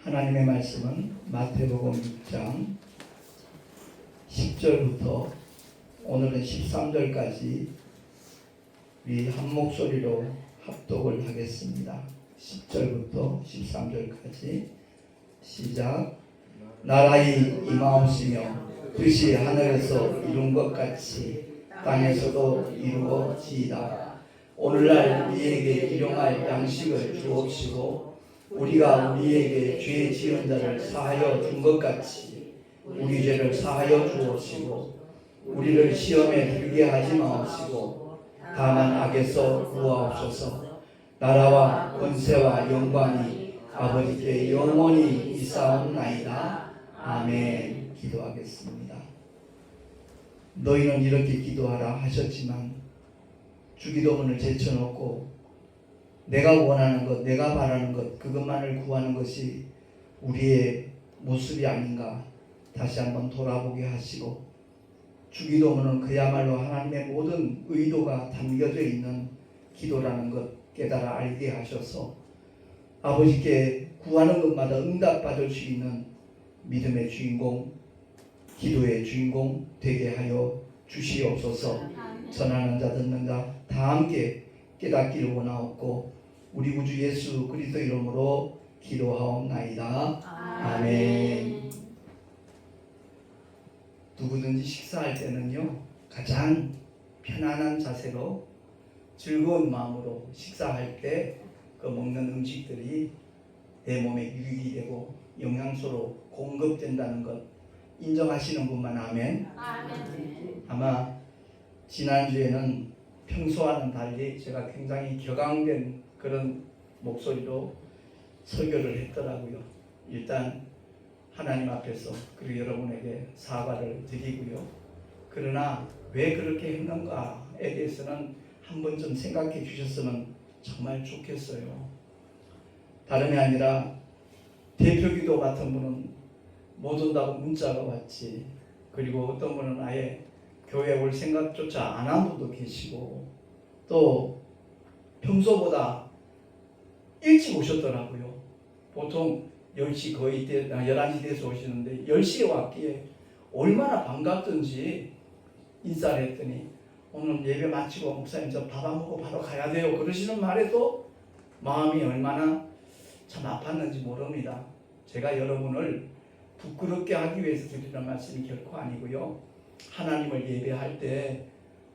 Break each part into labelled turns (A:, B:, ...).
A: 하나님의 말씀은 마태복음 6장 10절부터 오늘은 13절까지 우리 한 목소리로 합독을 하겠습니다. 10절부터 13절까지 시작. 나라의 임하옵시며 뜻이 하늘에서 이룬 것 같이 땅에서도 이루어지이다. 오늘날 우리에게 일용할 양식을 주옵시고 우리가 우리에게 죄 지은 자를 사하여 준 것 같이 우리 죄를 사하여 주옵시고 우리를 시험에 들게 하지 마옵시고 다만 악에서 구하옵소서. 나라와 권세와 영광이 아버지께 영원히 있사옵나이다. 아멘. 기도하겠습니다. 너희는 이렇게 기도하라 하셨지만 주기도문을 제쳐놓고 내가 원하는 것, 내가 바라는 것, 그것만을 구하는 것이 우리의 모습이 아닌가 다시 한번 돌아보게 하시고, 주기도문은 그야말로 하나님의 모든 의도가 담겨져 있는 기도라는 것 깨달아 알게 하셔서 아버지께 구하는 것마다 응답받을 수 있는 믿음의 주인공, 기도의 주인공 되게 하여 주시옵소서. 전하는 자 듣는 자 다 함께 깨닫기를 원하옵고 우리 구주 예수 그리스도 이름으로 기도하옵나이다. 아멘. 누구든지 식사할 때는요, 가장 편안한 자세로 즐거운 마음으로 식사할 때 그 먹는 음식들이 내 몸에 유익이 되고 영양소로 공급된다는 것 인정하시는 분만 아멘. 아마 지난주에는 평소와는 달리 제가 굉장히 격앙된 그런 목소리로 설교를 했더라고요. 일단 하나님 앞에서 그리고 여러분에게 사과를 드리고요. 그러나 왜 그렇게 했는가에 대해서는 한 번쯤 생각해 주셨으면 정말 좋겠어요. 다름이 아니라 대표기도 같은 분은 못 온다고 문자가 왔지, 그리고 어떤 분은 아예 교회 올 생각조차 안 한 분도 계시고, 또 평소보다 일찍 오셨더라고요. 보통 10시 거의 11시 돼서 오시는데 10시에 왔기에 얼마나 반갑던지 인사를 했더니 오늘 예배 마치고 목사님 저 밥 안 먹고 바로 가야 돼요 그러시는 말에도 마음이 얼마나 참 아팠는지 모릅니다. 제가 여러분을 부끄럽게 하기 위해서 드리는 말씀이 결코 아니고요, 하나님을 예배할 때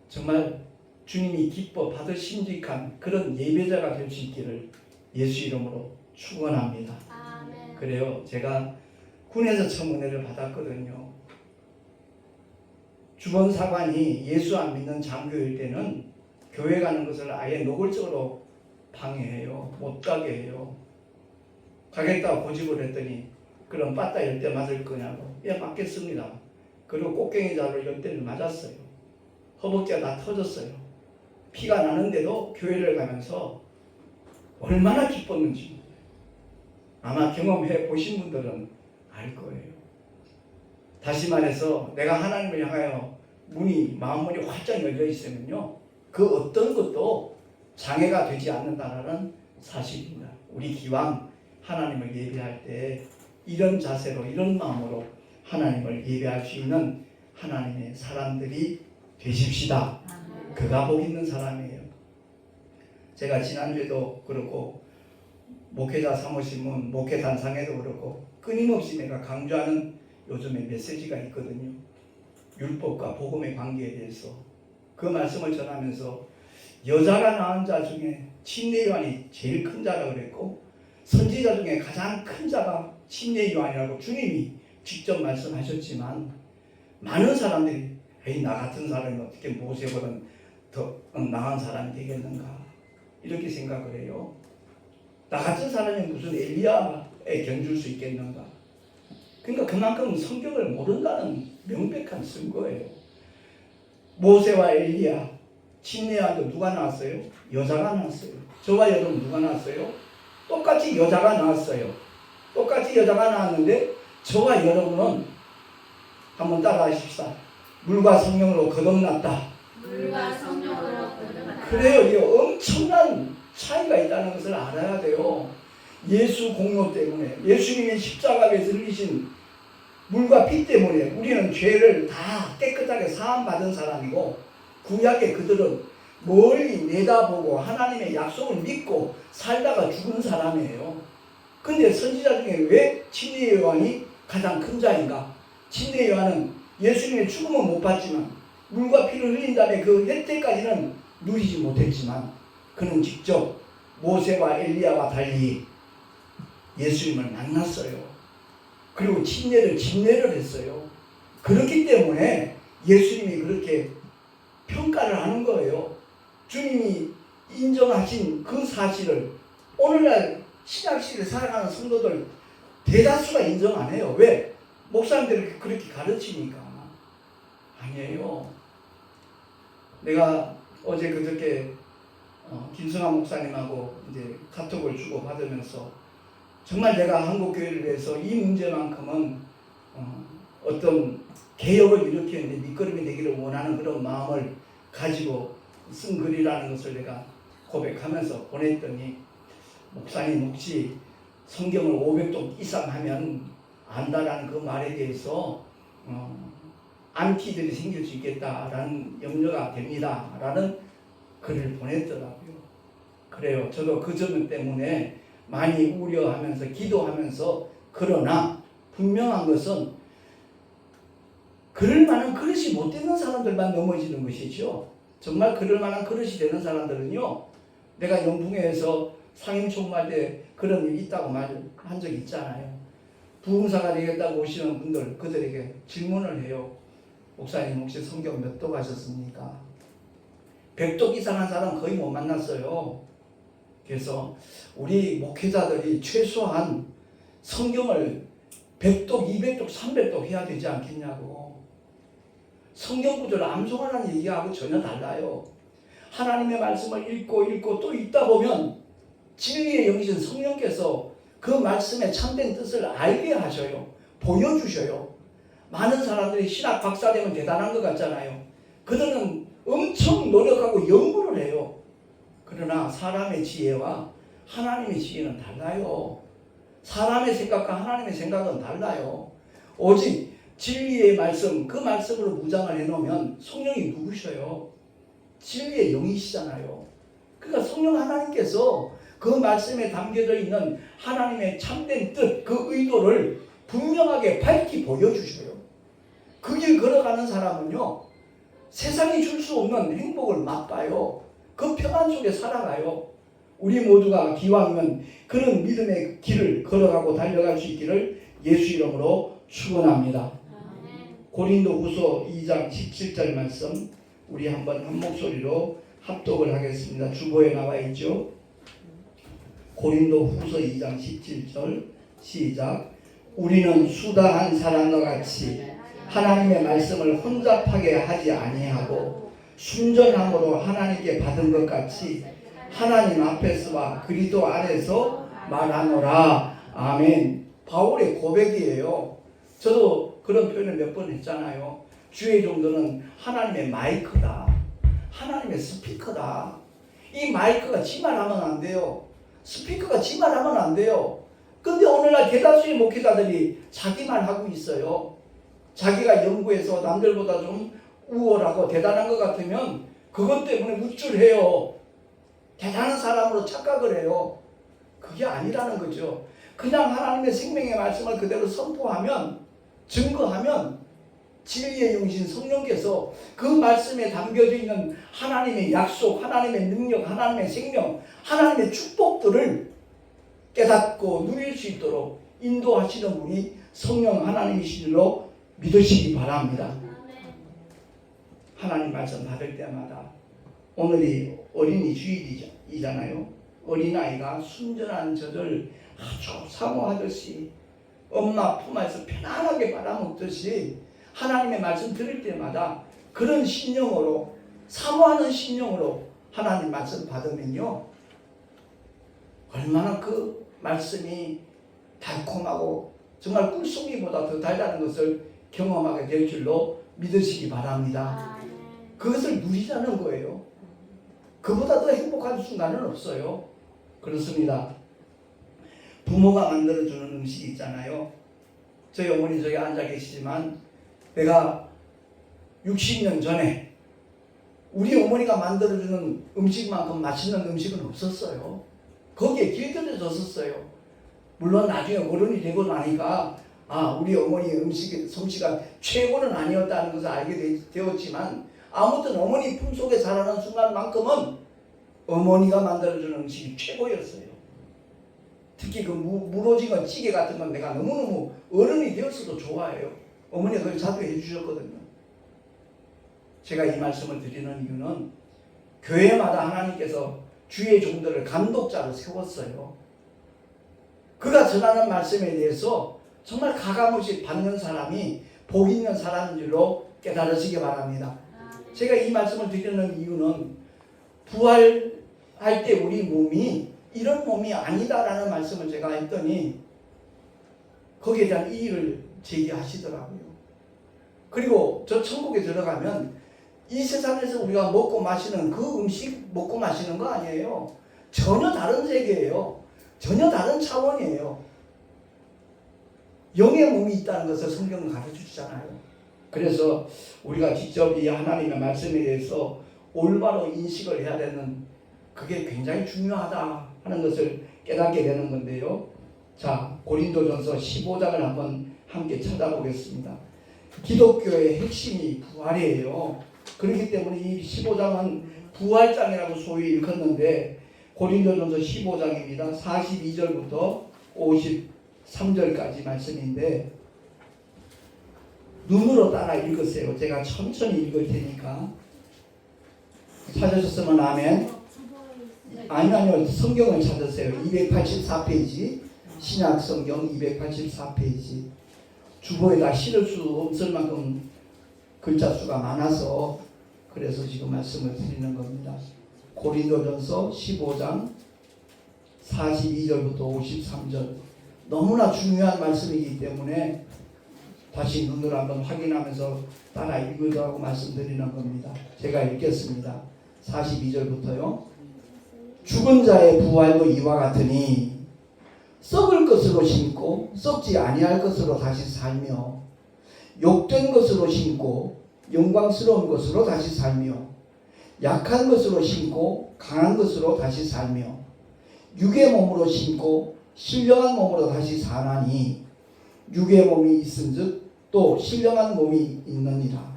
A: 정말 주님이 기뻐 받으심직한 그런 예배자가 될 수 있기를 예수 이름으로 축원합니다.
B: 아멘.
A: 그래요. 제가 군에서 처음 은혜를 받았거든요. 주번사관이 예수 안 믿는 장교일 때는 교회 가는 것을 아예 노골적으로 방해해요. 못 가게 해요. 가겠다고 고집을 했더니 그럼 빠따 열 대 맞을 거냐고. 예, 맞겠습니다. 그리고 꽃갱이 자로 열 대를 맞았어요. 허벅지가 다 터졌어요. 피가 나는데도 교회를 가면서 얼마나 기뻤는지 아마 경험해 보신 분들은 알 거예요. 다시 말해서 내가 하나님을 향하여 마음문이 활짝 열려 있으면요, 그 어떤 것도 장애가 되지 않는다는 사실입니다. 우리 기왕 하나님을 예배할 때 이런 자세로 이런 마음으로 하나님을 예배할 수 있는 하나님의 사람들이 되십시다. 그가 복 있는 사람이에요. 제가 지난주에도 그렇고 목회자 사모신문 목회 단상에도 그렇고 끊임없이 내가 강조하는 요즘에 메시지가 있거든요. 율법과 복음의 관계에 대해서 그 말씀을 전하면서 여자가 낳은 자 중에 침례 요한이 제일 큰 자라고 그랬고, 선지자 중에 가장 큰 자가 침례 요한이라고 주님이 직접 말씀하셨지만, 많은 사람들이 에이, 나 같은 사람이 어떻게 모세보다 더 나은 사람이 되겠는가 이렇게 생각을 해요. 나 같은 사람이 무슨 엘리야에 견줄 수 있겠는가. 그러니까 그만큼 성경을 모른다는 명백한 증거예요. 모세와 엘리야, 침례한도 누가 나왔어요? 여자가 나왔어요. 저와 여러분 누가 나왔어요? 똑같이 여자가 나왔어요. 똑같이 여자가 나왔는데 저와 여러분은 한번 따라하십시다. 물과 성령으로 거듭났다.
B: 물과 성령으로 거듭났다.
A: 그래요. 이 엄청난 차이가 있다는 것을 알아야 돼요. 예수 공로 때문에, 예수님이 십자가에서 흘리신 물과 피 때문에 우리는 죄를 다 깨끗하게 사함받은 사람이고, 구약의 그들은 멀리 내다보고 하나님의 약속을 믿고 살다가 죽은 사람이에요. 근데 선지자 중에 왜 침례 요한이 가장 큰 자인가? 침례 요한은 예수님의 죽음은 못 봤지만 물과 피를 흘린 다음에 그 혜택까지는 누리지 못했지만 그는 직접 모세와 엘리야와 달리 예수님을 만났어요. 그리고 진례를 했어요. 그렇기 때문에 예수님이 그렇게 평가를 하는 거예요. 주님이 인정하신 그 사실을 오늘날 신약시대에 살아가는 성도들 대다수가 인정 안 해요. 왜? 목사님들이 그렇게 가르치니까. 아니에요. 내가 어제 그저께 김승환 목사님하고 이제 카톡을 주고 받으면서 정말 내가 한국 교회를 위해서 이 문제만큼은 어떤 개혁을 일으키는데 밑거름이 되기를 원하는 그런 마음을 가지고 쓴 글이라는 것을 내가 고백하면서 보냈더니, 목사님 혹시 성경을 500쪽 이상 하면 안다라는 그 말에 대해서 안티들이 생길 수 있겠다라는 염려가 됩니다 라는 글을 보냈더라고요. 그래요. 저도 그 점 때문에 많이 우려하면서 기도하면서, 그러나 분명한 것은 그럴 만한 그릇이 못 되는 사람들만 넘어지는 것이죠. 정말 그럴 만한 그릇이 되는 사람들은요, 내가 영풍회에서 상임총무할 때 그런 일이 있다고 말한 적이 있잖아요. 부흥사가 되겠다고 오시는 분들, 그들에게 질문을 해요. 목사님 혹시 성경 몇 독 하셨습니까? 100독 이상한 사람 거의 못 만났어요. 그래서 우리 목회자들이 최소한 성경을 100독, 200독, 300독 해야 되지 않겠냐고. 성경 구절을 암송하라는 얘기하고 전혀 달라요. 하나님의 말씀을 읽고 또 읽다 보면 진리의 영이신 성령께서 그 말씀의 참된 뜻을 알게 하셔요. 보여주셔요. 많은 사람들이 신학 박사 되면 대단한 것 같잖아요. 그들은 엄청 노력하고 연구를 해요. 그러나 사람의 지혜와 하나님의 지혜는 달라요. 사람의 생각과 하나님의 생각은 달라요. 오직 진리의 말씀, 그 말씀으로 무장을 해놓으면 성령이 누구셔요? 진리의 영이시잖아요. 그러니까 성령 하나님께서 그 말씀에 담겨져 있는 하나님의 참된 뜻, 그 의도를 분명하게 밝히 보여주셔요. 그 길 걸어가는 사람은요, 세상이 줄 수 없는 행복을 맛봐요. 그 평안 속에 살아가요. 우리 모두가 기왕이면 그런 믿음의 길을 걸어가고 달려갈 수 있기를 예수 이름으로 축원합니다. 고린도후서 2장 17절 말씀 우리 한번 한 목소리로 합독을 하겠습니다. 주보에 나와 있죠. 고린도후서 2장 17절 시작. 우리는 수다한 사람과 같이 하나님의 말씀을 혼잡하게 하지 아니하고 순전함으로 하나님께 받은 것 같이 하나님 앞에서와 그리스도 안에서 말하노라. 아멘. 바울의 고백이에요. 저도 그런 표현을 몇 번 했잖아요. 주의 종도는 하나님의 마이크다. 하나님의 스피커다. 이 마이크가 지 말하면 안 돼요. 스피커가 지 말하면 안 돼요. 근데 오늘날 대다수의 목회자들이 자기 말하고 있어요. 자기가 연구해서 남들보다 좀 우월하고 대단한 것 같으면 그것 때문에 우쭐해요. 대단한 사람으로 착각을 해요. 그게 아니라는 거죠. 그냥 하나님의 생명의 말씀을 그대로 선포하면, 증거하면 진리의 영이신 성령께서 그 말씀에 담겨져 있는 하나님의 약속, 하나님의 능력, 하나님의 생명, 하나님의 축복들을 깨닫고 누릴 수 있도록 인도하시는 분이 성령 하나님이시로 믿으시기 바랍니다. 하나님 말씀 받을 때마다, 오늘이 어린이 주일이잖아요. 어린아이가 순전한 젖을 아주 사모하듯이 엄마 품에서 편안하게 빨아먹듯이 하나님의 말씀 들을 때마다 그런 신령으로, 사모하는 신령으로 하나님 말씀 받으면요, 얼마나 그 말씀이 달콤하고 정말 꿀송이보다 더 달다는 것을 경험하게 될 줄로 믿으시기 바랍니다. 그것을 누리자는 거예요. 그보다 더 행복한 순간은 없어요. 그렇습니다. 부모가 만들어주는 음식이 있잖아요. 저희 어머니 저기 앉아 계시지만 내가 60년 전에 우리 어머니가 만들어주는 음식만큼 맛있는 음식은 없었어요. 거기에 길들여졌었어요. 물론 나중에 어른이 되고 나니까 우리 어머니의 솜씨가 최고는 아니었다는 것을 알게 되었지만 아무튼 어머니 품속에 자라는 순간만큼은 어머니가 만들어주는 음식이 최고였어요. 특히 그 무오징어 찌개 같은 건 내가 너무너무 어른이 되었어도 좋아해요. 어머니가 그걸 자주 해주셨거든요. 제가 이 말씀을 드리는 이유는 교회마다 하나님께서 주의 종들을 감독자로 세웠어요. 그가 전하는 말씀에 대해서 정말 가감없이 받는 사람이 복 있는 사람인 줄로 깨달으시기 바랍니다. 제가 이 말씀을 드리는 이유는 부활할 때 우리 몸이 이런 몸이 아니다라는 말씀을 제가 했더니 거기에 대한 이의를 제기하시더라고요. 그리고 저 천국에 들어가면 이 세상에서 우리가 먹고 마시는 그 음식 먹고 마시는 거 아니에요. 전혀 다른 세계예요. 전혀 다른 차원이에요. 영의 몸이 있다는 것을 성경은 가르쳐주잖아요. 그래서 우리가 직접 이 하나님의 말씀에 대해서 올바로 인식을 해야 되는 그게 굉장히 중요하다 하는 것을 깨닫게 되는 건데요. 자, 고린도전서 15장을 한번 함께 찾아보겠습니다. 기독교의 핵심이 부활이에요. 그렇기 때문에 이 15장은 부활장이라고 소위 일컫는데 고린도전서 15장입니다. 42절부터 53절까지 말씀인데 눈으로 따라 읽으세요. 제가 천천히 읽을 테니까. 찾으셨으면 아멘. 아니요. 성경을 찾으세요. 284페이지. 신약 성경 284페이지. 주보에다 실을 수 없을 만큼 글자 수가 많아서 그래서 지금 말씀을 드리는 겁니다. 고린도전서 15장 42절부터 53절. 너무나 중요한 말씀이기 때문에 다시 눈으로 한번 확인하면서 따라 읽으라고 말씀드리는 겁니다. 제가 읽겠습니다. 42절부터요. 죽은 자의 부활도 이와 같으니 썩을 것으로 심고 썩지 아니할 것으로 다시 살며 욕된 것으로 심고 영광스러운 것으로 다시 살며 약한 것으로 심고 강한 것으로 다시 살며 육의 몸으로 심고 신령한 몸으로 다시 사나니 육의 몸이 있은즉 또 신령한 몸이 있느니라.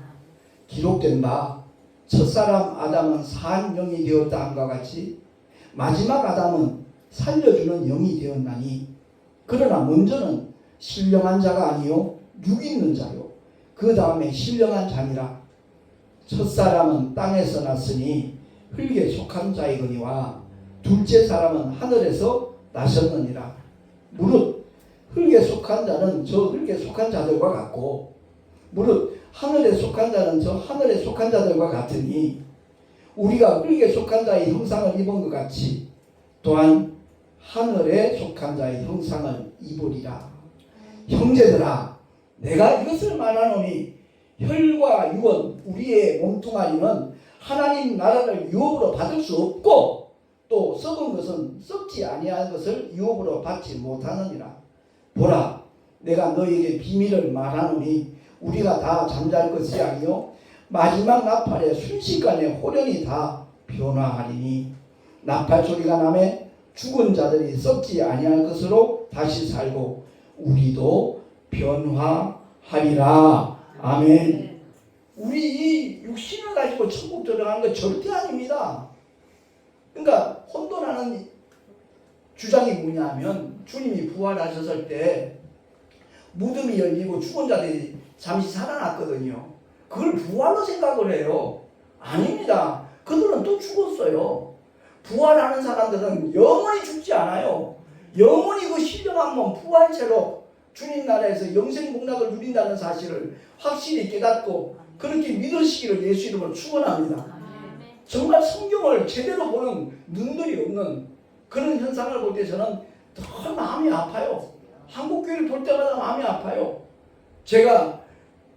A: 기록된 바 첫사람 아담은 산 영이 되었다 함과 같이 마지막 아담은 살려주는 영이 되었나니 그러나 먼저는 신령한 자가 아니요 육 있는 자요 그 다음에 신령한 자니라. 첫사람은 땅에서 났으니 흙에 속한 자이거니와 둘째 사람은 하늘에서 나셨느니라. 무릇 흙에 속한 자는 저 흙에 속한 자들과 같고 무릇 하늘에 속한 자는 저 하늘에 속한 자들과 같으니 우리가 흙에 속한 자의 형상을 입은 것 같이 또한 하늘에 속한 자의 형상을 입으리라. 형제들아 내가 이것을 말하노니 혈과 육은 우리의 몸뚱아리는 하나님 나라를 유업으로 받을 수 없고 또 썩은 것은 썩지 아니한 것을 유업으로 받지 못하느니라. 보라 내가 너에게 비밀을 말하노니 우리가 다 잠잘 것이 아니요 마지막 나팔에 순식간에 호련히 다 변화하리니 나팔 소리가 나매 죽은 자들이 썩지 아니할 것으로 다시 살고 우리도 변화하리라. 아멘. 우리 이 육신을 가지고 천국 들어가는 거 절대 아닙니다. 그러니까 혼돈하는 주장이 뭐냐면 주님이 부활하셨을 때 무덤이 열리고 죽은 자들이 잠시 살아났거든요. 그걸 부활로 생각을 해요. 아닙니다. 그들은 또 죽었어요. 부활하는 사람들은 영원히 죽지 않아요. 영원히 그 신령한 몸 부활체로 주님 나라에서 영생 복락을 누린다는 사실을 확실히 깨닫고 그렇게 믿으시기를 예수 이름으로 축원합니다. 정말 성경을 제대로 보는 눈들이 없는 그런 현상을 볼 때 저는 더 마음이 아파요. 한국교회를 볼 때마다 마음이 아파요. 제가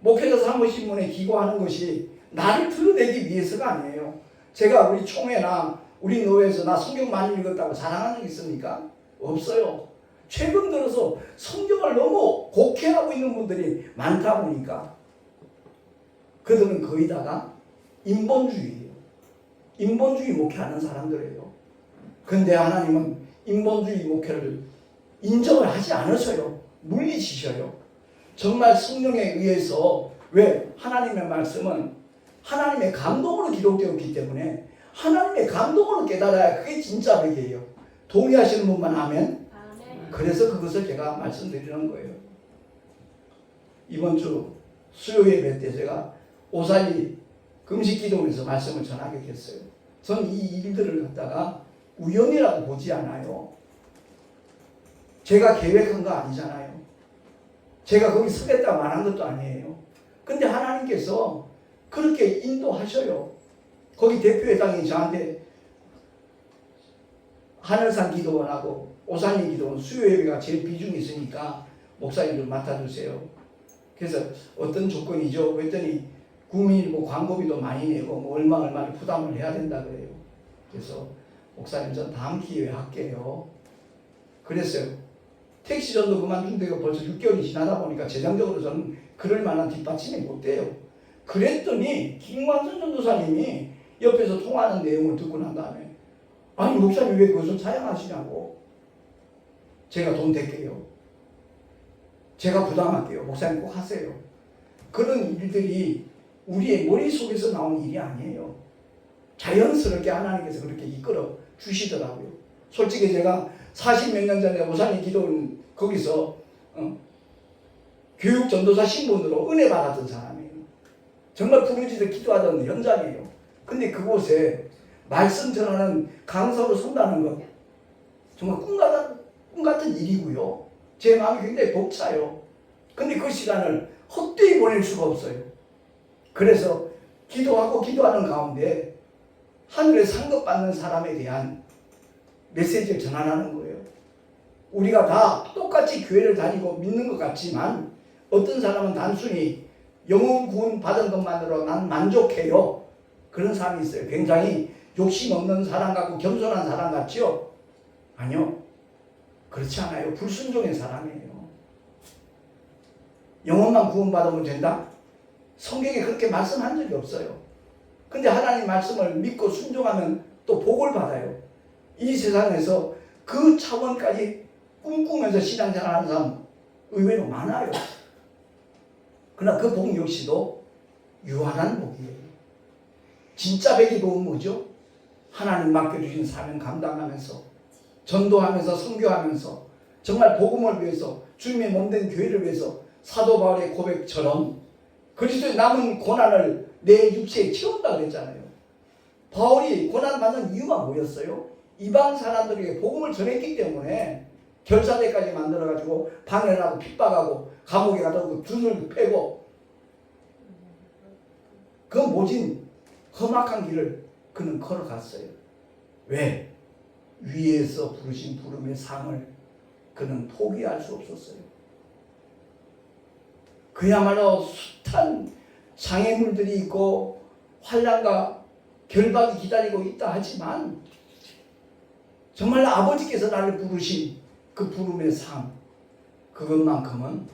A: 목회자 사무신문에 기고하는 것이 나를 드러내기 위해서가 아니에요. 제가 우리 총회나 우리 노회에서 나 성경 많이 읽었다고 자랑하는 게 있습니까? 없어요. 최근 들어서 성경을 너무 곡해하고 있는 분들이 많다 보니까 그들은 거의 다가 인본주의예요. 인본주의 목회하는 사람들이에요. 그런데 하나님은 인본주의 목회를 인정을 하지 않으셔요. 물리치셔요. 정말 성령에 의해서, 왜? 하나님의 말씀은 하나님의 감동으로 기록되었기 때문에 하나님의 감동으로 깨달아야 그게 진짜 백이에요. 동의하시는 분만 하면. 그래서 그것을 제가 말씀드리는 거예요. 이번 주 수요 예배 때 제가 오사리 금식기도에서 말씀을 전하게 됐어요. 전 이 일들을 갖다가 우연이라고 보지 않아요. 제가 계획한 거 아니잖아요. 제가 거기 서겠다 말한 것도 아니에요. 근데 하나님께서 그렇게 인도하셔요. 거기 대표회장이 저한테 하늘산 기도원하고 오산리 기도원 수요 예배가 제일 비중이 있으니까 목사님들 맡아주세요. 그래서 어떤 조건이죠? 그랬더니 국민일보 광고비도 많이 내고 뭐 얼마를 부담을 해야 된다 그래요. 그래서 목사님 전 다음 기회에 할게요. 그랬어요. 택시전도 그만둔 데가 벌써 6개월이 지나다 보니까 재정적으로 저는 그럴 만한 뒷받침이 못 돼요. 그랬더니 김광선 전도사님이 옆에서 통화하는 내용을 듣고 난 다음에 아니 목사님 왜 그것을 사양하시냐고. 제가 돈 댈게요. 제가 부담할게요. 목사님 꼭 하세요. 그런 일들이 우리의 머릿속에서 나온 일이 아니에요. 자연스럽게 하나님께서 그렇게 이끌어 주시더라고요. 솔직히 제가 40몇 년 전에 오산리 기도원 거기서 교육 전도사 신분으로 은혜 받았던 사람이에요. 정말 부르짖어 기도하던 현장이에요. 근데 그곳에 말씀 전하는 강사로 선다는 것 정말 꿈 같은 일이고요. 제 마음이 굉장히 벅차요. 근데 그 시간을 헛되이 보낼 수가 없어요. 그래서 기도하는 가운데 하늘에 상급받는 사람에 대한 메시지를 전하는 거예요. 우리가 다 똑같이 교회를 다니고 믿는 것 같지만 어떤 사람은 단순히 영혼 구원 받은 것만으로 난 만족해요. 그런 사람이 있어요. 굉장히 욕심 없는 사람 같고 겸손한 사람 같죠? 아니요. 그렇지 않아요. 불순종의 사람이에요. 영혼만 구원받으면 된다? 성경에 그렇게 말씀한 적이 없어요. 근데 하나님 말씀을 믿고 순종하면 또 복을 받아요. 이 세상에서 그 차원까지 꿈꾸면서 신앙생활하는 사람 의외로 많아요. 그러나 그 복 역시도 유한한 복이에요. 진짜 백이 복은 뭐죠? 하나님 맡겨주신 사명 감당하면서 전도하면서 선교하면서 정말 복음을 위해서 주님의 몸된 교회를 위해서 사도 바울의 고백처럼 그리스도의 남은 고난을 내 육체에 채운다 그랬잖아요. 바울이 고난받는 이유가 뭐였어요? 이방 사람들에게 복음을 전했기 때문에 결사대까지 만들어가지고 방해하고 핍박하고 감옥에 가다 둘을 패고 그 모진 험악한 길을 그는 걸어갔어요. 왜? 위에서 부르신 부름의 상을 그는 포기할 수 없었어요. 그야말로 숱한 장애물들이 있고 환난과 결박이 기다리고 있다 하지만 정말 아버지께서 나를 부르신 그 부름의 상 그것만큼은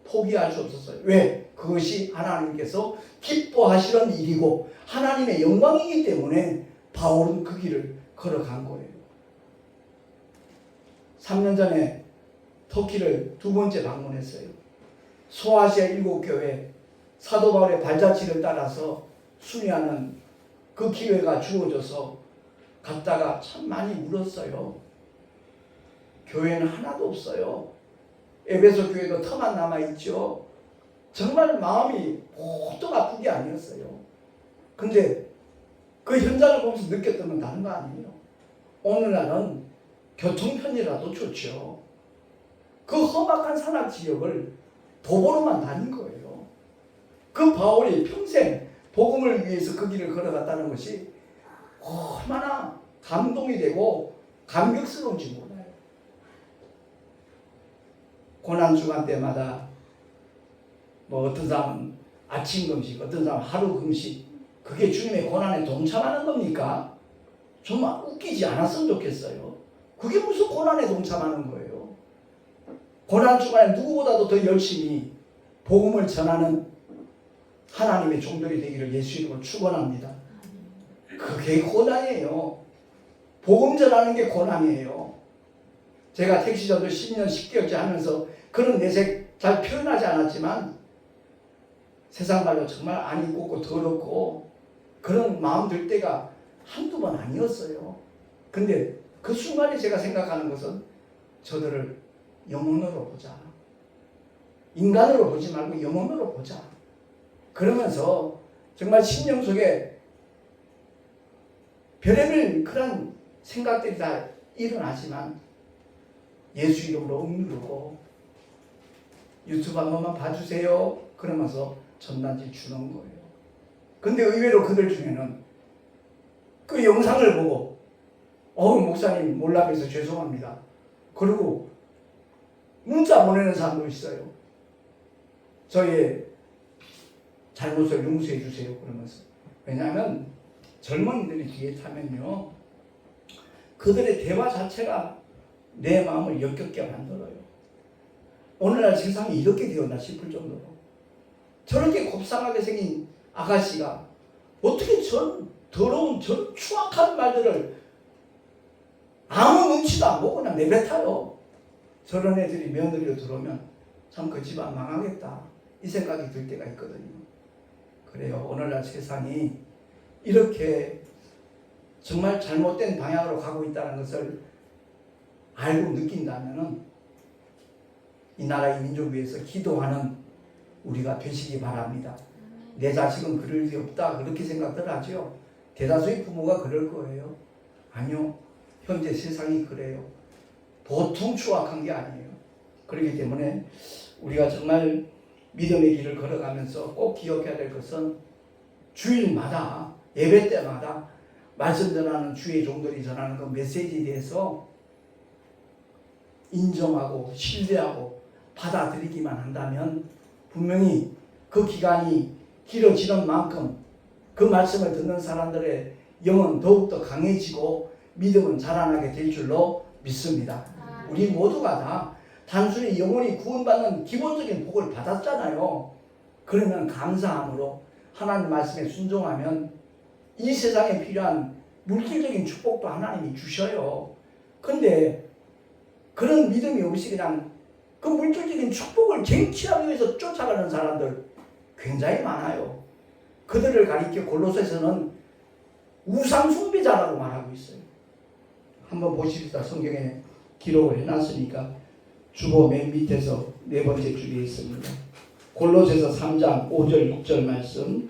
A: 포기할 수 없었어요. 왜? 그것이 하나님께서 기뻐하시는 일이고 하나님의 영광이기 때문에 바울은 그 길을 걸어간 거예요. 3년 전에 터키를 2번째 방문했어요. 소아시아 7교회 사도 바울의 발자취를 따라서 순회하는 그 기회가 주어져서 갔다가 참 많이 울었어요. 교회는 하나도 없어요. 에베소 교회도 터만 남아있죠. 정말 마음이 보통 아픈 게 아니었어요. 근데 그 현장을 보면서 느꼈던 건 다른 거 아니에요. 오늘날은 교통편이라도 좋죠. 그 험악한 산악 지역을 도보로만 다닌 거예요. 그 바울이 평생 복음을 위해서 그 길을 걸어갔다는 것이 얼마나 감동이 되고 감격스러운지 몰라요. 고난주간 때마다 뭐 어떤 사람은 아침 금식, 어떤 사람은 하루 금식, 그게 주님의 고난에 동참하는 겁니까? 정말 웃기지 않았으면 좋겠어요. 그게 무슨 고난에 동참하는 거예요. 고난 중간에 누구보다도 더 열심히 복음을 전하는 하나님의 종들이 되기를 예수 이름으로 축원합니다. 그게 고난이에요. 복음 전하는 게 고난이에요. 제가 택시전도 10년 10개월째 하면서 그런 내색 잘 표현하지 않았지만 세상 말로 정말 안 입고 더럽고 그런 마음 들 때가 한두 번 아니었어요. 근데 그 순간에 제가 생각하는 것은 저들을 영혼으로 보자. 인간으로 보지 말고 영혼으로 보자. 그러면서 정말 심령 속에 별의별 그런 생각들이 다 일어나지만 예수 이름으로 억누르고 유튜브 한 번만 봐주세요. 그러면서 전단지 주는 거예요. 근데 의외로 그들 중에는 그 영상을 보고 목사님 몰라서 죄송합니다. 그리고 문자 보내는 사람도 있어요. 저의 잘못을 용서해 주세요. 그러면서. 왜냐하면 젊은이들이 뒤에 타면요. 그들의 대화 자체가 내 마음을 역겹게 만들어요. 오늘날 세상이 이렇게 되었나 싶을 정도로. 저렇게 곱상하게 생긴 아가씨가 어떻게 전 더러운 전 추악한 말들을 아무 눈치도 안 보고 그냥 내뱉어요. 저런 애들이 며느리로 들어오면 참 그 집안 망하겠다 이 생각이 들 때가 있거든요. 그래요. 오늘날 세상이 이렇게 정말 잘못된 방향으로 가고 있다는 것을 알고 느낀다면은 이 나라 이 민족을 위해서 기도하는 우리가 되시기 바랍니다. 내 자식은 그럴 리 없다 그렇게 생각들 하죠. 대다수의 부모가 그럴 거예요. 아니요. 현재 세상이 그래요. 보통 추악한 게 아니에요. 그렇기 때문에 우리가 정말 믿음의 길을 걸어가면서 꼭 기억해야 될 것은 주일마다 예배 때마다 말씀 전하는 주의 종들이 전하는 그 메시지에 대해서 인정하고 신뢰하고 받아들이기만 한다면 분명히 그 기간이 길어지는 만큼 그 말씀을 듣는 사람들의 영은 더욱더 강해지고 믿음은 자라나게 될 줄로 믿습니다. 우리 모두가 다 단순히 영혼이 구원받는 기본적인 복을 받았잖아요. 그러면 감사함으로 하나님 말씀에 순종하면 이 세상에 필요한 물질적인 축복도 하나님이 주셔요. 근데 그런 믿음이 없이 그냥 그 물질적인 축복을 쟁취하기 위해서 쫓아가는 사람들 굉장히 많아요. 그들을 가리켜 골로새서는 우상 숭배자라고 말하고 있어요. 한번 보십시다. 성경에 기록을 해놨으니까 주보 맨 밑에서 네 번째 줄에 있습니다. 골로새서 3장 5절 6절 말씀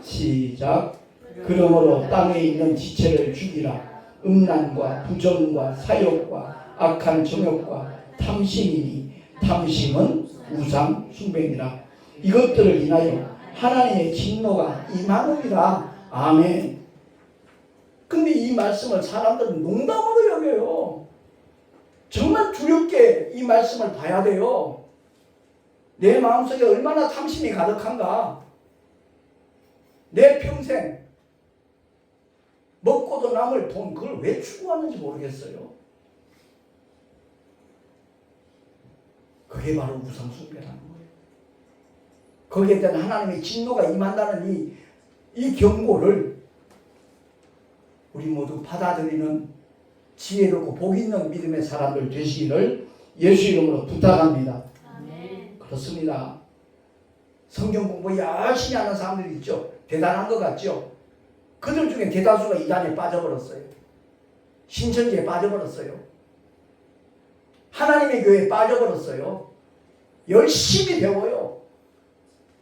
A: 시작. 그러므로 땅에 있는 지체를 죽이라. 음란과 부정과 사욕과 악한 정욕과 탐심이니 탐심은 우상 숭배니라. 이것들을 인하여 하나님의 진노가 임하느니라. 아멘. 근데 이 말씀을 사람들은 농담으로 여겨요. 정말 두렵게 이 말씀을 봐야 돼요. 내 마음속에 얼마나 탐심이 가득한가. 내 평생 먹고도 남을 돈 그걸 왜 추구하는지 모르겠어요. 그게 바로 우상숭배라는 거예요. 거기에 대한 하나님의 진노가 임한다는 이 경고를 우리 모두 받아들이는 지혜롭고 복 있는 믿음의 사람들 되시기를 예수 이름으로 부탁합니다. 아멘. 그렇습니다. 성경 공부 열심히 하는 사람들이 있죠. 대단한 것 같죠. 그들 중에 대다수가 이단에 빠져버렸어요. 신천지에 빠져버렸어요. 하나님의 교회에 빠져버렸어요. 열심히 배워요.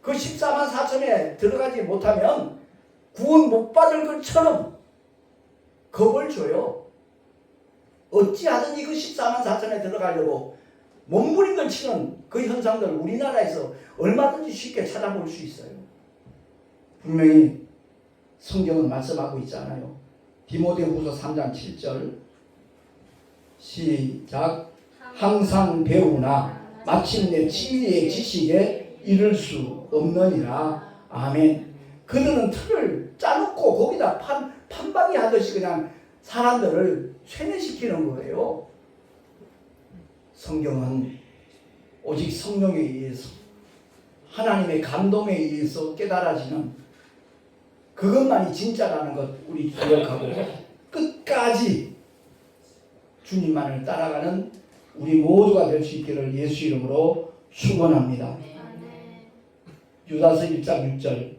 A: 그 14만 4천에 들어가지 못하면 구원 못 받을 것처럼 겁을 줘요. 어찌하든지 그 14만 4천에 들어가려고 몸부림을 치는 그 현상들 우리나라에서 얼마든지 쉽게 찾아볼 수 있어요. 분명히 성경은 말씀하고 있잖아요. 디모데후서 3장 7절 시작. 항상 배우나 마침내 진리의 지식에 이를 수 없느니라. 아멘. 그들은 틀을 짜놓고 거기다 판박이 하듯이 그냥 사람들을 쇠뇌시키는 거예요. 성경은 오직 성령에 의해서 하나님의 감동에 의해서 깨달아지는 그것만이 진짜라는 것 우리 기억하고 끝까지 주님만을 따라가는 우리 모두가 될 수 있기를 예수 이름으로 축원합니다. 유다서 1장 6절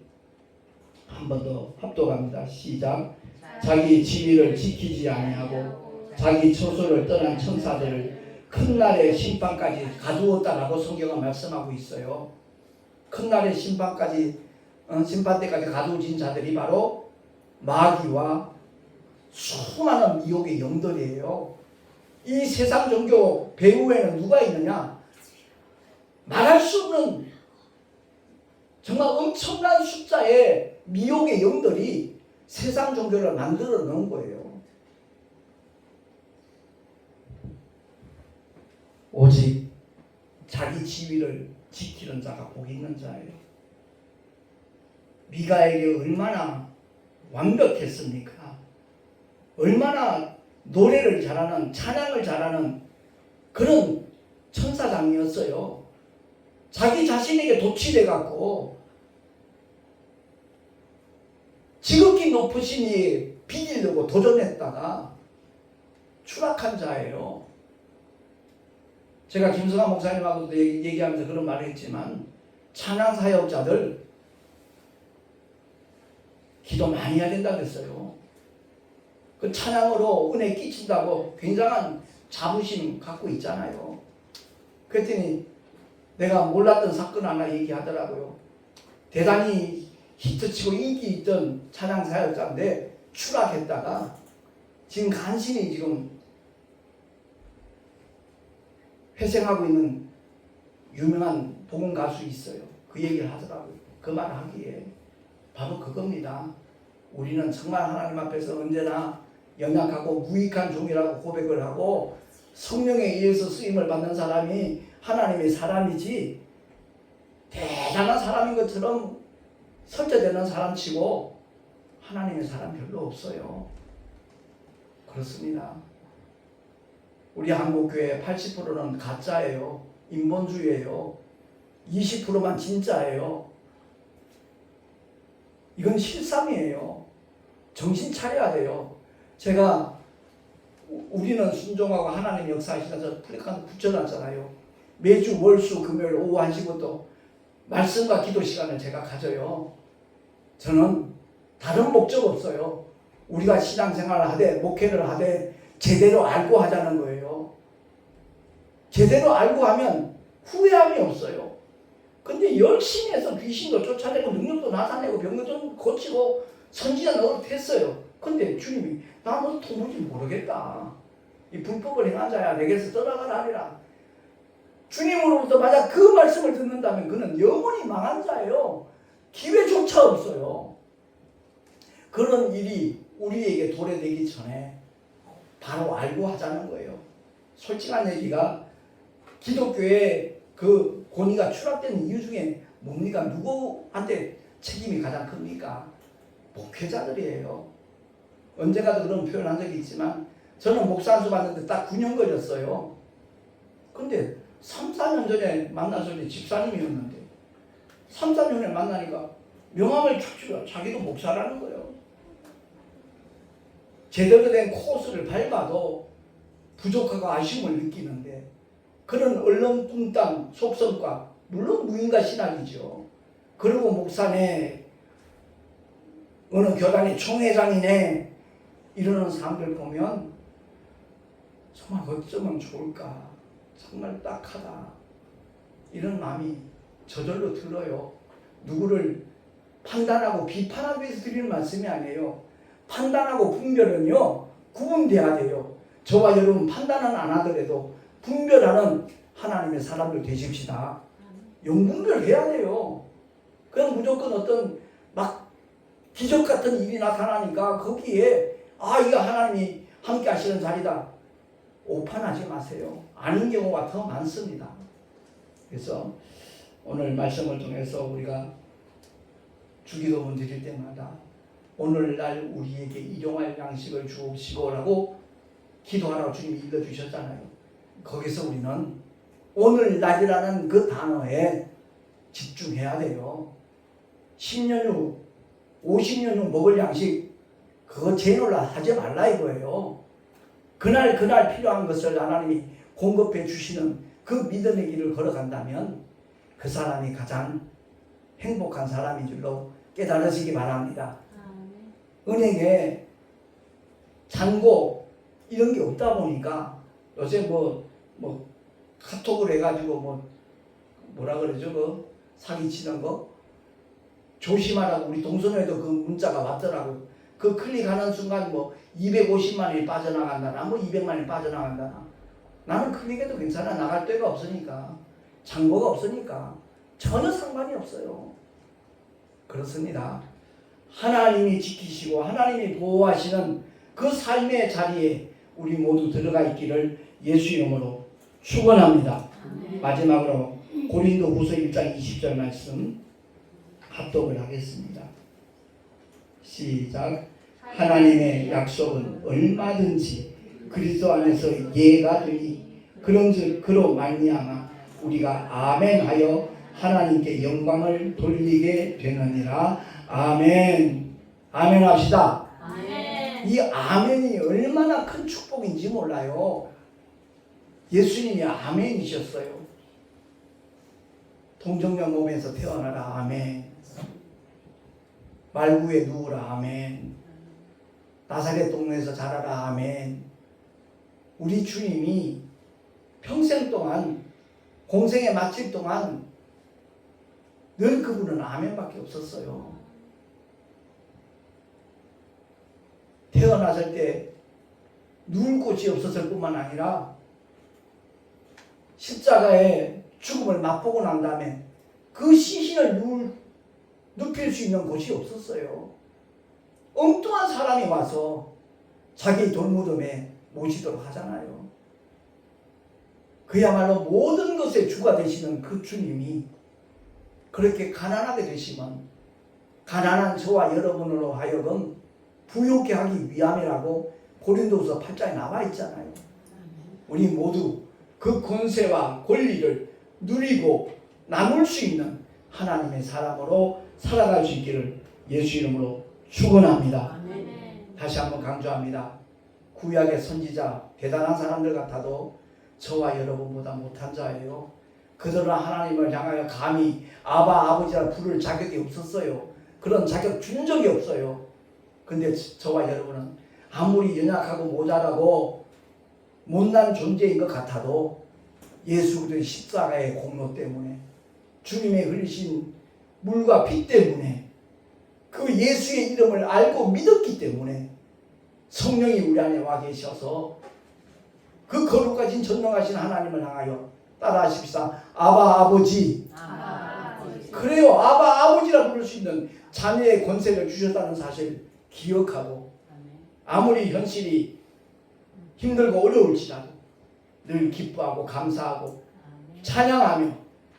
A: 한 번 더 합독합니다. 시작. 자기 지위를 지키지 아니하고 자기 처소를 떠난 천사들을 큰 날의 심판까지 가두었다라고 성경은 말씀하고 있어요. 큰 날의 심판까지 심판 때까지 가두어진 자들이 바로 마귀와 수많은 미혹의 영들이에요. 이 세상 종교 배후에는 누가 있느냐? 말할 수 없는 정말 엄청난 숫자의 미혹의 영들이 세상 종교를 만들어 놓은 거예요. 오직 자기 지위를 지키는 자가 복이 있는 자예요. 미가엘이 얼마나 완벽했습니까? 얼마나 노래를 잘하는, 찬양을 잘하는 그런 천사장이었어요. 자기 자신에게 도취돼 갖고 지극히 높으신 이 비기려고 도전했다가 추락한 자예요. 제가 김성환 목사님하고도 얘기하면서 그런 말을 했지만 찬양 사역자들 기도 많이 해야 된다고 했어요. 그 찬양으로 은혜 끼친다고 굉장한 자부심 갖고 있잖아요. 그랬더니 내가 몰랐던 사건 하나 얘기하더라고요. 대단히 히트치고 인기 있던 찬양 사역자인데 추락했다가 지금 간신히 지금 회생하고 있는 유명한 복음 가수 있어요. 그 얘기를 하더라고요. 그 말을 하기에 바로 그겁니다. 우리는 정말 하나님 앞에서 언제나 연약하고 무익한 종이라고 고백을 하고 성령에 의해서 쓰임을 받는 사람이 하나님의 사람이지 대단한 사람인 것처럼 설계되는 사람치고 하나님의 사람 별로 없어요. 그렇습니다. 우리 한국교회 80%는 가짜예요. 인본주의예요. 20%만 진짜예요. 이건 실상이에요. 정신 차려야 돼요. 제가 우리는 순종하고 하나님 역사하시면서 플래카드 붙여놨잖아요. 매주 월수 금요일 오후 1시부터 말씀과 기도 시간을 제가 가져요. 저는 다른 목적 없어요. 우리가 신앙생활을 하되 목회를 하되 제대로 알고 하자는 거예요. 제대로 알고 하면 후회함이 없어요. 근데 열심히 해서 귀신도 쫓아내고 능력도 나타내고 병도 고치고 선지자 노릇했어요. 근데 주님이 나 너 도무지 모르겠다. 이 불법을 행한 자야 내게서 떠나가라 하리라. 주님으로부터 만약 그 말씀을 듣는다면 그는 영원히 망한 자예요. 기회조차 없어요. 그런 일이 우리에게 도래되기 전에 바로 알고 하자는 거예요. 솔직한 얘기가 기독교의 그 권위가 추락된 이유 중에 뭡니까? 누구한테 책임이 가장 큽니까? 목회자들이에요. 언젠가도 그런 표현한 적이 있지만 저는 목사 안수 받는데 딱 9년 걸렸어요. 근데 3, 4년 전에 만나서 집사님이었는데 3, 4년에 만나니까 명함을 쫙 주고 자기도 목사라는 거예요. 제대로 된 코스를 밟아도 부족하고 아쉬움을 느끼는데 그런 얼렁뚱땅 속성과 물론 무인가 신학이죠. 그리고 목사네 어느 교단의 총회장이네 이러는 사람들 보면 정말 어쩌면 좋을까, 정말 딱하다 이런 마음이 저절로 들어요. 누구를 판단하고 비판하기 위해서 드리는 말씀이 아니에요. 판단하고 분별은요 구분돼야 돼요. 저와 여러분 판단은 안 하더라도 분별하는 하나님의 사람들 되십시다. 영분별해야 돼요. 그럼 무조건 어떤 막 기적 같은 일이 나타나니까 거기에 이거 하나님이 함께 하시는 자리다. 오판하지 마세요. 아닌 경우가 더 많습니다. 그래서 오늘 말씀을 통해서 우리가 주기도문 드릴 때마다 오늘날 우리에게 일용할 양식을 주옵시고라고 기도하라고 주님이 일러주셨잖아요. 거기서 우리는
B: 오늘날이라는 그 단어에 집중해야 돼요. 10년 후, 50년 후 먹을 양식 그거 제노라 하지 말라 이거예요. 그날 필요한 것을 하나님이 공급해 주시는 그 믿음의 길을 걸어간다면 그 사람이 가장 행복한 사람인 줄로 깨달으시기 바랍니다. 은행에 잔고 이런 게 없다 보니까 요새 뭐 카톡을 해가지고 뭐라 그러죠? 그 사기치는 거 조심하라고 우리 동선에도 그 문자가 왔더라고. 그 클릭하는 순간 250만 원이 빠져나간다나 200만 원이 빠져나간다나. 나는 클릭해도 괜찮아. 나갈 데가 없으니까. 잔고가 없으니까. 전혀 상관이 없어요. 그렇습니다. 하나님이 지키시고 하나님이 보호하시는 그 삶의 자리에 우리 모두 들어가 있기를 예수 이름으로 축원합니다. 마지막으로 고린도후서 1장 20절 말씀 합독을 하겠습니다. 시작. 하나님의 약속은 얼마든지 그리스도 안에서 예가 되니 그런즉 그로 말미암아 우리가 아멘하여 하나님께 영광을 돌리게 되느니라. 아멘. 아멘 합시다.
C: 아멘.
B: 이 아멘이 얼마나 큰 축복인지 몰라요. 예수님이 아멘이셨어요. 동정녀 몸에서 태어나라. 아멘. 말구에 누우라. 아멘. 나사렛 동네에서 자라라. 아멘. 우리 주님이 평생 동안 공생의 마칠 동안 늘 그분은 아멘밖에 없었어요. 태어났을 때 누울 곳이 없었을 뿐만 아니라 십자가에 죽음을 맛보고 난 다음에 그 시신을 눕힐 수 있는 곳이 없었어요. 엉뚱한 사람이 와서 자기 돌무덤에 모시도록 하잖아요. 그야말로 모든 것의 주가 되시는 그 주님이 그렇게 가난하게 되시면 가난한 저와 여러분으로 하여금 부유케 하기 위함이라고 고린도후서 8장에 나와 있잖아요. 우리 모두 그 권세와 권리를 누리고 나눌 수 있는 하나님의 사람으로 살아갈 수 있기를 예수 이름으로 축원합니다. 다시 한번 강조합니다. 구약의 선지자 대단한 사람들 같아도 저와 여러분보다 못한 자예요. 그들은 하나님을 향하여 감히 아버지라 부를 자격이 없었어요. 그런 자격 준 적이 없어요. 근데 저와 여러분은 아무리 연약하고 모자라고 못난 존재인 것 같아도 예수 그리스도의 십자가의 공로 때문에 주님의 흘리신 물과 피 때문에 그 예수의 이름을 알고 믿었기 때문에 성령이 우리 안에 와 계셔서 그 거룩하신 전능하신 하나님을 향하여 따라하십시다. 아버지. 그래요. 아버지라 부를 수 있는 자녀의 권세를 주셨다는 사실 기억하고 아무리 현실이 힘들고 어려울지라도 늘 기뻐하고 감사하고 찬양하며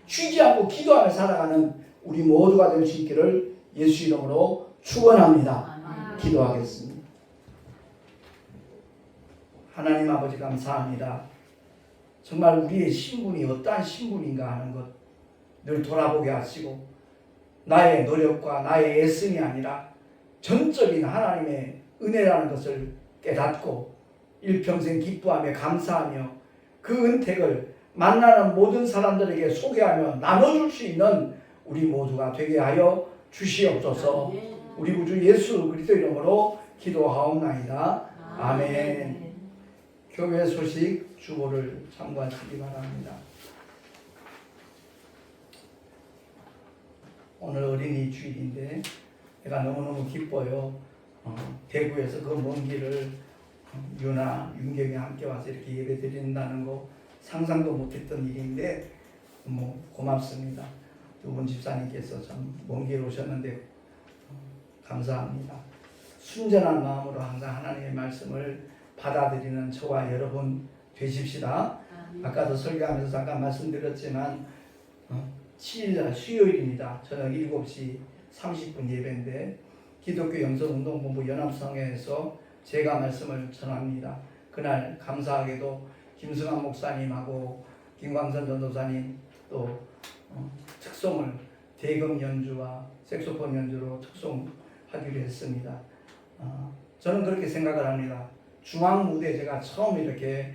B: 쉬지 않고 기도하며 살아가는 우리 모두가 될 수 있기를 예수 이름으로 축원합니다. 기도하겠습니다. 하나님 아버지 감사합니다. 정말 우리의 신분이 어떠한 신분인가 하는 것 늘 돌아보게 하시고 나의 노력과 나의 애씀이 아니라 전적인 하나님의 은혜라는 것을 깨닫고 일평생 기뻐하며 감사하며 그 은택을 만나는 모든 사람들에게 소개하며 나눠줄 수 있는 우리 모두가 되게 하여 주시옵소서. 우리 구주 예수 그리스도 이름으로 기도하옵나이다. 아멘. 교회 소식 주보를 참고하시기 바랍니다. 오늘 어린이 주일인데 내가 너무너무 기뻐요. 대구에서 그 먼 길을 유나, 윤경이 함께 와서 이렇게 예배 드린다는 거 상상도 못했던 일인데 고맙습니다. 두 분 집사님께서 참 먼 길 오셨는데 감사합니다. 순전한 마음으로 항상 하나님의 말씀을 받아들이는 저와 여러분 되십시다. 아까도 설교하면서 잠깐 말씀드렸지만 7일날 수요일입니다. 저녁 7시 30분 예배인데 기독교 영성운동본부 연합성회에서 제가 말씀을 전합니다. 그날 감사하게도 김승환 목사님하고
A: 김광선 전도사님 또 특송을 대금 연주와 색소폰 연주로 특송하기로 했습니다. 저는 그렇게 생각을 합니다. 중앙 무대에 제가 처음 이렇게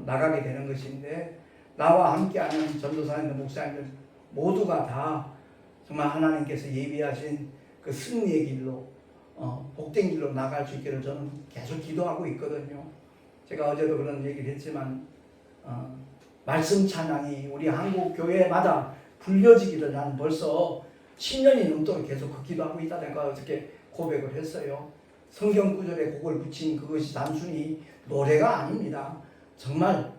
A: 나가게 되는 것인데 나와 함께하는 전도사님들, 목사님들 모두가 다 정말 하나님께서 예비하신 그 승리의 길로 복된 길로 나갈 수 있기를 저는 계속 기도하고 있거든요. 제가 어제도 그런 얘기를 했지만 말씀 찬양이 우리 한국 교회마다 불려지기를 나는 벌써 10년이 넘도록 계속 그 기도하고 있다 내가 어저께 고백을 했어요. 성경 구절에 곡을 붙인 그것이 단순히 노래가 아닙니다. 정말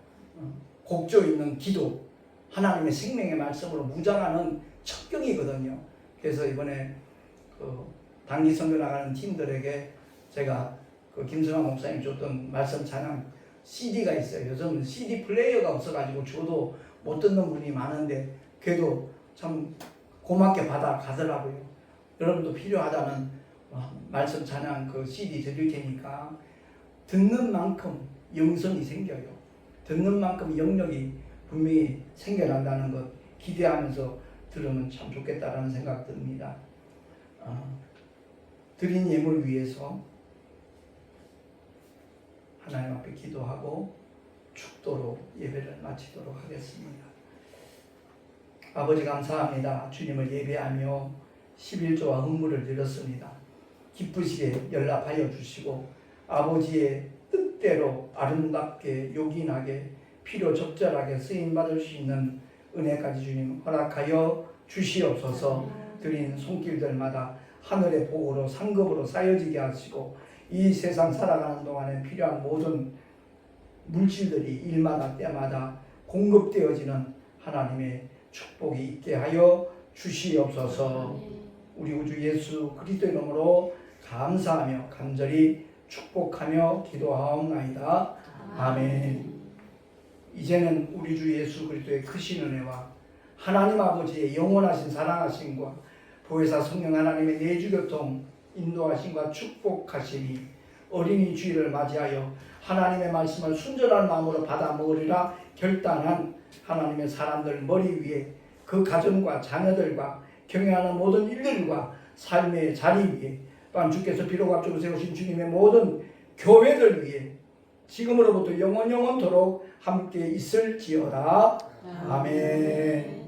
A: 곡조 있는 기도, 하나님의 생명의 말씀으로 무장하는 척경이거든요. 그래서 이번에 그 단기 선교 나가는 팀들에게 제가 그 김승환 목사님 줬던 말씀 찬양 CD가 있어요. 요즘 CD 플레이어가 없어가지고 줘도 못 듣는 분이 많은데 그래도 참 고맙게 받아 가더라고요. 여러분도 필요하다면 말씀 찬양 그 CD 드릴 테니까 듣는 만큼 영성이 생겨요. 듣는 만큼 영역이 분명히 생겨난다는 것 기대하면서 들으면 참 좋겠다라는 생각 듭니다. 드린 예물 위해서 하나님 앞에 기도하고 축도로 예배를 마치도록 하겠습니다. 아버지 감사합니다. 주님을 예배하며 11조와 헌물을 드렸습니다. 기쁘시게 연락하여 주시고 아버지의 뜻대로 아름답게 요긴하게 필요 적절하게 쓰임받을 수 있는 은혜까지 주님 허락하여 주시옵소서. 드린 손길들마다 하늘의 복으로 상급으로 쌓여지게 하시고 이 세상 살아가는 동안에 필요한 모든 물질들이 일마다 때마다 공급되어지는 하나님의 축복이 있게 하여 주시옵소서. 우리 우주 예수 그리스도의 이름으로 감사하며 간절히 축복하며 기도하옵나이다. 아멘. 이제는 우리 주 예수 그리스도의 크신 은혜와 하나님 아버지의 영원하신 사랑하심과 보혜사 성령 하나님의 내주교통 인도하심과 축복하심이 어린이 주일을 맞이하여 하나님의 말씀을 순전한 마음으로 받아 먹으리라 결단한 하나님의 사람들 머리 위에 그 가정과 자녀들과 경영하는 모든 일들과 삶의 자리 위에 또한 주께서 비록 앞쪽으로 세우신 주님의 모든 교회들 위에 지금으로부터 영원토록 함께 있을지어다. 아멘.